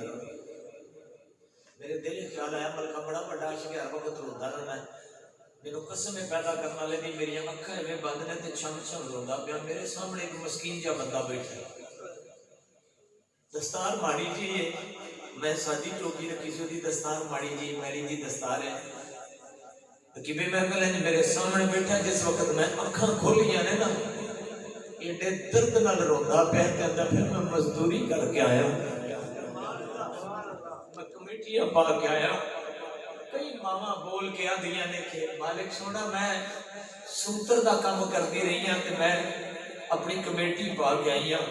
میرے دل خیال آیا ملکہ بڑا بڑا عاشق ہر وقت روندا رہنا ہے میرے قسم پیدا کرنے والے دی میری اکھاں میں بند نے تے چھم چھم روندا پیا میرے سامنے ایک مسکین جا بندہ بیٹھا ہے دستار ماڑی جی ہے میں سادی ٹوپی رکھی سی دی دستار ماڑی جی میری دی دستار ہے کہ بے محفل ہے میرے سامنے بیٹھا جس وقت میں اکھاں کھولیاں نے نا ایڈے درد نال روندا پیا تے اندا پھر میں مزدوری کر کے آیا میں کمیٹیاں پا کے آیا کئی ماما بول کے آدیاں نے کہ مالک سونا میں سوتر دا کام کرتی رہی ہوں تے میں اپنی کمیٹی پا کے آئی ہوں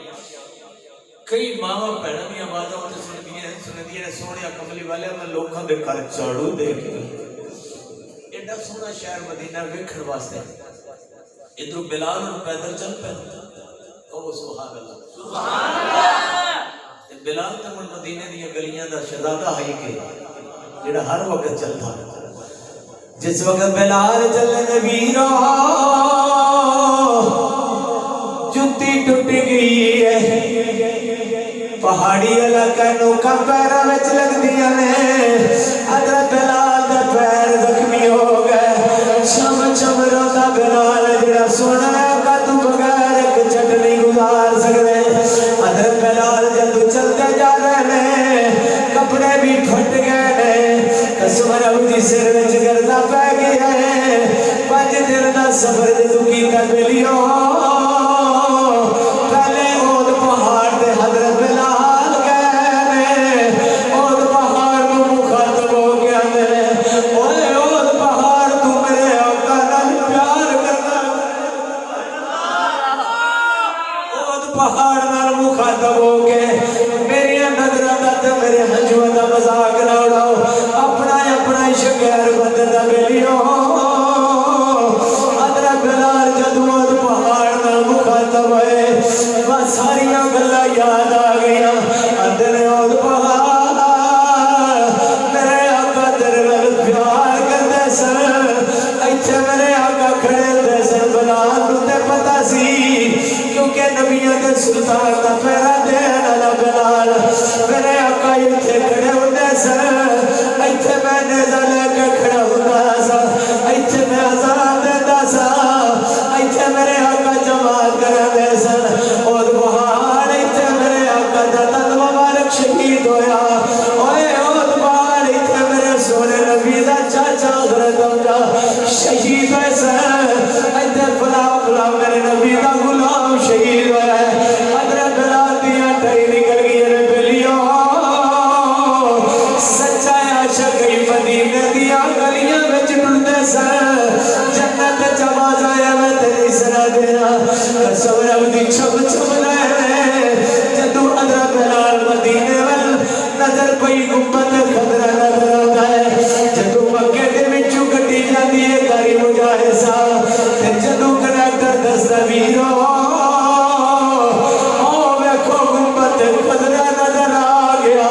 کئی ماما بہناں دی آوازاں تے سندیاں نے سونے کملی والے میں لوکاں دے گھر جھاڑو دے کے ایڈا سونا شہر مدینہ ویکھن واسطے ادھر بلال اور پیدل چل پے او سبحان اللہ سبحان اللہ بلال تے مدینے دی گلیاں دا شہزادہ ہے کہ جڑا ہر وقت چلتا جس وقت بلال چلے نبیرو جتی ٹوٹ گئی ہے پہاڑی علاقہ نوکا پیرا وچ لگ دیا نے حضرت بلال دا پیر زخمی ہو گئے شم شم روتا بلال جڑا سونا کا تو بغیر ایک چٹ نہیں گزار سکتے حضرت بلال جدو چلتے جا رہے ہیں کپڑے بھی پھٹ گئے ہیں قسم رب دی سر وچ گردا پے گیا ہے 5 دن دا سفر جدو کیتا بلیو پہلے اود پہاڑ تے حضرت بلال گئے اود پہاڑ نو مخاطب ہو گیا اوے اود پہاڑ تو میرے آقا نال پیار کرنا اود پہاڑ نال مخاطب ہو کے میری نظراں دا تے میرے ہنجواں دا مذاق نہ اڑاؤ اپنا اپنا عشق غیر بندے دا بیلیو حضرت بلال جدو پہاڑ نال مخاطب ہوئے بس ساریاں گلاں یاد آ گئیاں اندر اود پہاڑ میرے آقا تیرے نال پیار کردے سن ایتھے میرے آقا کھڑے ہوندے سن بلال نوں تے پتہ سی کیونکہ نبیاں دے سلطان دا پہرا دین والا بلال میرے آقا ایتھے کھڑے ہوندے سن ایتھے میں نیزہ لے کے کھڑا ہوندا سا ایتھے میں اذان دیندا سا ایتھے میرے آقا جماعت کردے سن اور پہاڑ ایتھے میرے آقا دا تن مبارک شہید ہویا اوئے اور پہاڑ ایتھے میرے سونے نبی دا چاچا حضرت دا شہید ہوئے سن ایتھے فلا فلا میرے نبی دا غلام شہید ہویا ہے حضرت بلال دیاں ٹھائی نکل گئی رے بلیو سچا عاشق مدینے دیاں گلیاں وچ ٹردے سن جنت چواز آیا میں تیری سنا دینا قسم رب دی چھم چھم لے جدو حضرت بلال مدینے ول نظر پئی گنبد خضرا نظر آتا ہے جدو مکے دے وچوں گڈی جاندی ہے گاڑی مجاہزہ تے جدو کنیکٹر دسدا ویرو او ویکھو گنبد خضرا نظر آ گیا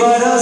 12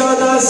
14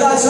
10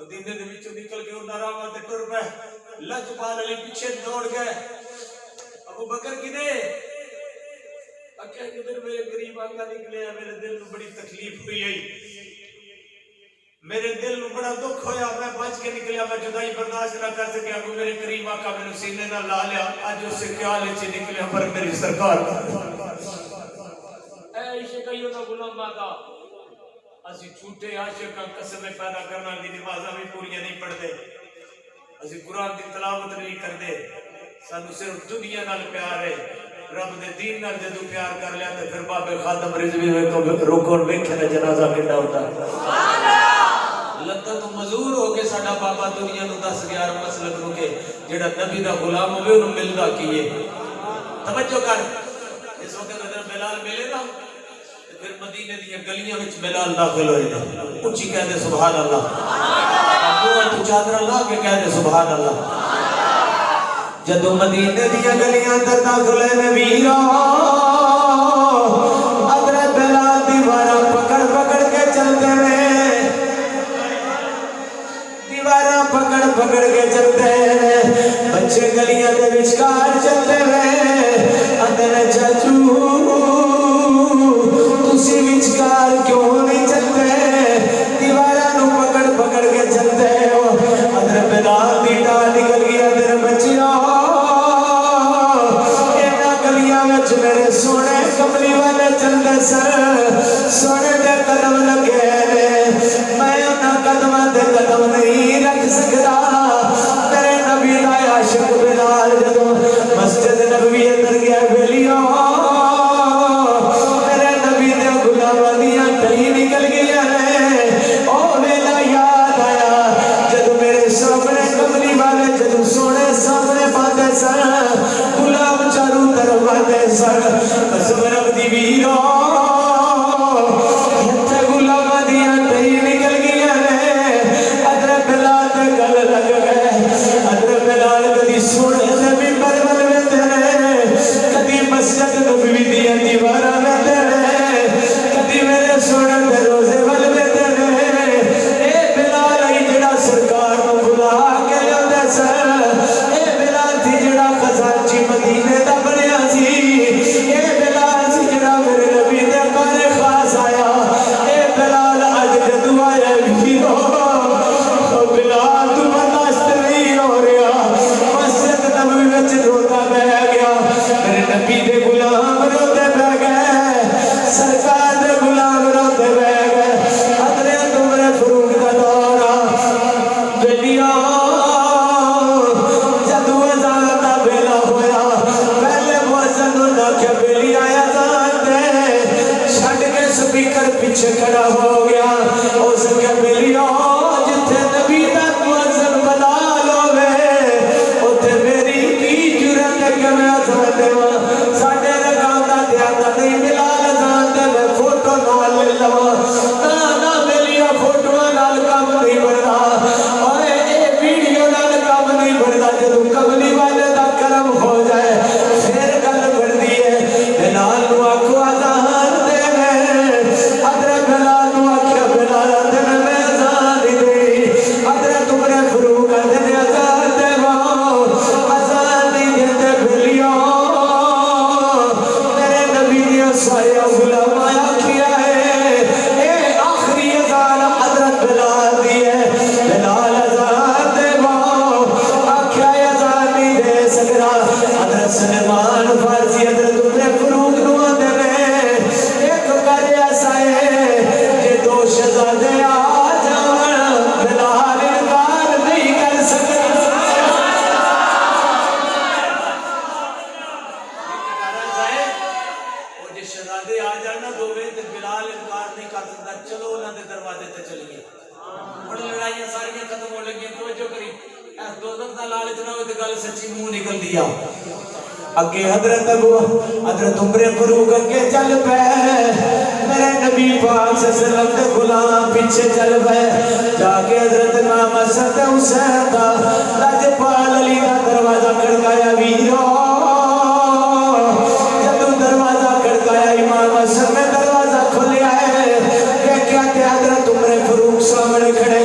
مدینے دے وچوں نکل کے انہاں راواں تے ٹر پے لجپال علی پیچھے دوڑ گئے ابو بکر کدے اکھے کدھر میرے قریب آقا نکلے میرے دل نو بڑی تکلیف ہوئی ہے میرے دل نو بڑا دکھ ہویا میں بچ کے نکلیا میں جدائی برداشت نہ کر سکیا کہ میرے قریب آقا میں نے سینے نہ لا لیا آج اس سے خیال چ نکلیا پر میری سرکار اے عشق ایو نہ غلام آقا اسی جھوٹے عاشقاں قسمیں پیدا کرنا دی نمازاں بھی پوریاں نہیں پڑھدے اسی قرآن دی تلاوت نہیں کردے سانو صرف دنیا نال پیار ہے رب دے دین نال جدوں پیار کر لیا تے پھر بابے خادم رضوی ویکھو رکن ویکھے نا جنازہ کڈا ہوندا سبحان اللہ لتا تو مزور ہو کے ساڈا بابا دنیا نو 10 مسلک نو کے جڑا نبی دا غلام ہوے اونوں ملدا کیے توجہ کر اس وقت اگر بلال ملے نا پھر مدینے دی گلیاں وچ بلال داخل ہوئے نے اونچی کہہ دے سبحان اللہ سبحان اللہ تو چادر لا کے کہہ دے سبحان اللہ جدو مدینے دی گلیاں تے داخل ہوئے ویرا حضرت بلال دیواراں پکڑ پکڑ کے چلتے ہیں دیواراں پکڑ پکڑ کے چلتے ہیں بچے گلیاں دے وچکار چلتے ہیں اندر چاچو تسی وچکار کیوں نہیں چلتے دیواراں نو پکڑ پکڑ کے چلتے ہو ادھر بلال دی ٹال نکل گئی ادھر بچیاں اینا گلیاں وچ میرے سونے کملی والے چلدے سر سونے دے قدم لگے نے میں انہاں قدماں دے قدم نہیں رکھ سکدا میرے نبی دا عاشق بلال جدوں مسجد نبوی اندر گیا ویلیوں نکل گیا ہے او ویلا یاد آیا جدو میرے سامنے کملی والے جدو سونے سامنے باندھے سن غلام چاروں طرف باندھے سن قسم رب دی ویرو تے غلاماں دیاں ٹئی نکل گیا ہے حضرت بلال دے گل لگ گئے حضرت بلال کدی سونے دے منبر ول ویندے نے کدی مسجد نبوی دیاں دیواراں ویندے نے کدی میرے سونے دے روزے ول ویندے نے اے بلال ای جڑا سرکار نو بلا کے لیاندے سن اے بلال سی جڑا خزانچی مدینے دا بنیا سی اے بلال سی جڑا میرے نبی دے گھر خاص آیا اے بلال اج جدوں آیا ویرو بلال تو برداشت نہیں ہو رہا مسجد نبوی وچ روتا بیٹھ گیا میرے نبی دے غلام روتے بیٹھ گئے سرکار دے غلام روتے بیٹھ گئے حضرت عمر فاروق دا دورہ ویلیاں جدوں اذان دا ویلا ہویا پہلے مؤذن نوں آکھیا ویلی آیا اذان دے چھڈ کے سپیکر پیچھے کھڑا ہو گیا اس کے ویلیاں جتھے نبی دا مؤذن بلال ہوے اوتھے میری کی جرأت ہے کہ میں اذان دیواں ساڈے رکعت دا دھیان نہیں بلال اذان دے میں فوٹو نال لے لواں نہ ویلیاں فوٹواں نال کام نہیں بندا اوے اے ویڈیو نال کام نہیں بندا جدوں کملی والے دا کرم ہو جائے پھر گل بندی ہے بلال نو آکھو اذان دے حضرت بلال نو آکھیا بلال دے میں اذان نہیں دینی حضرت عمر فاروق دے اذان دے اذان نہیں دیندے بلیوں میرے نبی دی سارے غلام آکھیا ہے اے آخری اذان حضرت بلال دی ہے بلال اذان دے آکھیا اذان نہیں دے سکدا حضرت سلیمان فارسی حضرت عمر فاروق نو آندے نے ایک کر ایسا ہے کہ دو شہزادے آ جان بلال انکار نہیں کر سکتا شہزادے آ جانا دوویں تے بلال انکار نہیں کر سکتا چلو انہاں دے دروازے تے چلیے ہن لڑائیاں ساریاں ختم ہو لگی توجہ کری اس دوزخ دا لالچ نہ ہوئے تے گل سچی منہ نکل دیا اگے حضرت عمر فاروق اگے چل پے میرے نبی پاک صلی اللہ علیہ وسلم دے غلام پیچھے چل پے جا کے حضرت امام حسن تے حسین دا لاجپال علی دا دروازہ کھڑکایا ویرو جدوں دروازہ کھڑکایا امام حسن نے دروازہ کھولیا ہے دیکھیا تے حضرت عمر فاروق سامنے کھڑے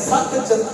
7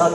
7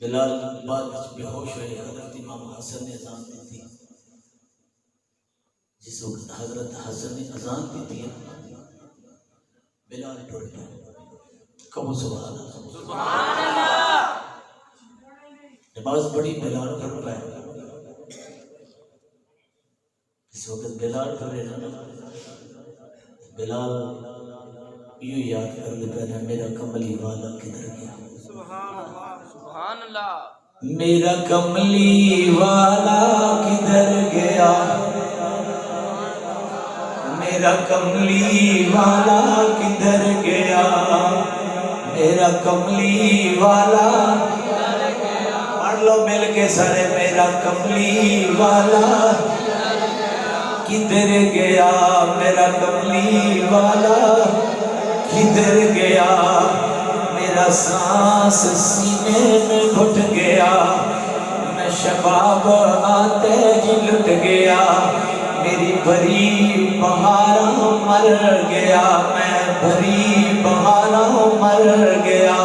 بلال بعد بے ہوش ہوئے حضرت امام حسن نے اذان دی تھی جس وقت حضرت حسن نے اذان دی تھی بلال ٹر گیا کہو سبحان اللہ نماز پڑھی بلال ٹر پائے اس وقت بلال ٹرے نا بلال یوں یاد کر دے پہنا میرا کملی والا کدھر گیا سبحان اللہ میرا کملی والا کدھر گیا میرا کملی والا کدھر گیا میرا کملی والا پڑھ لو مل کے سارے میرا کملی والا کدھر گیا میرا کملی والا کدھر گیا میرا سانس سینے میں گھٹ گیا میں شباب آتے ہی لٹ گیا میری بھری بہاروں مر گیا میں بھری بہاروں مر گیا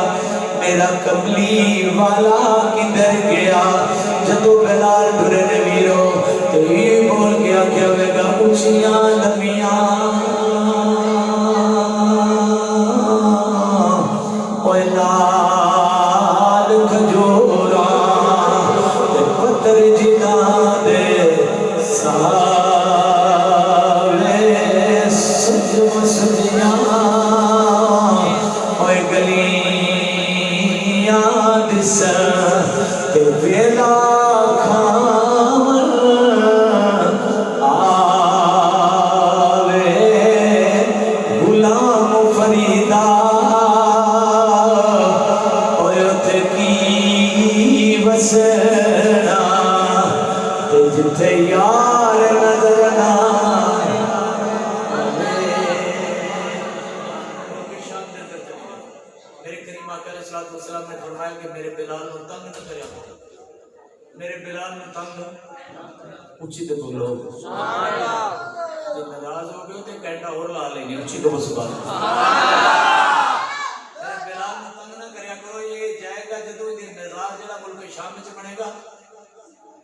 میرا کملی والا کدھر گیا جدو بلال ٹرے نے ویرو تو یہ بول گیا کیا ہوگا اونچیاں نبیاں لال کھجورا پتر جنا دے ساوے سجم سجیاں اوے گلیاں دسن تے ویلا کھاون آوے غلام فریدا وسنا جتھے یار نظر نہ میرے کریم آقا علیہ السلام نے فرمایا کہ میرے بلال نے تنگ نہ کریا میرے بلال نے تنگ اچھی تے بولو سبحان اللہ جب ناراض ہو گئے تو گھنٹہ اور لا لیں گے اچھی کو سبحان اللہ شام میں بنے گا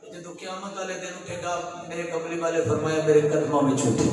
جدو قیامت والے دن اٹھے گا میرے کملی والے فرمایا میرے قدموں میں چھوٹے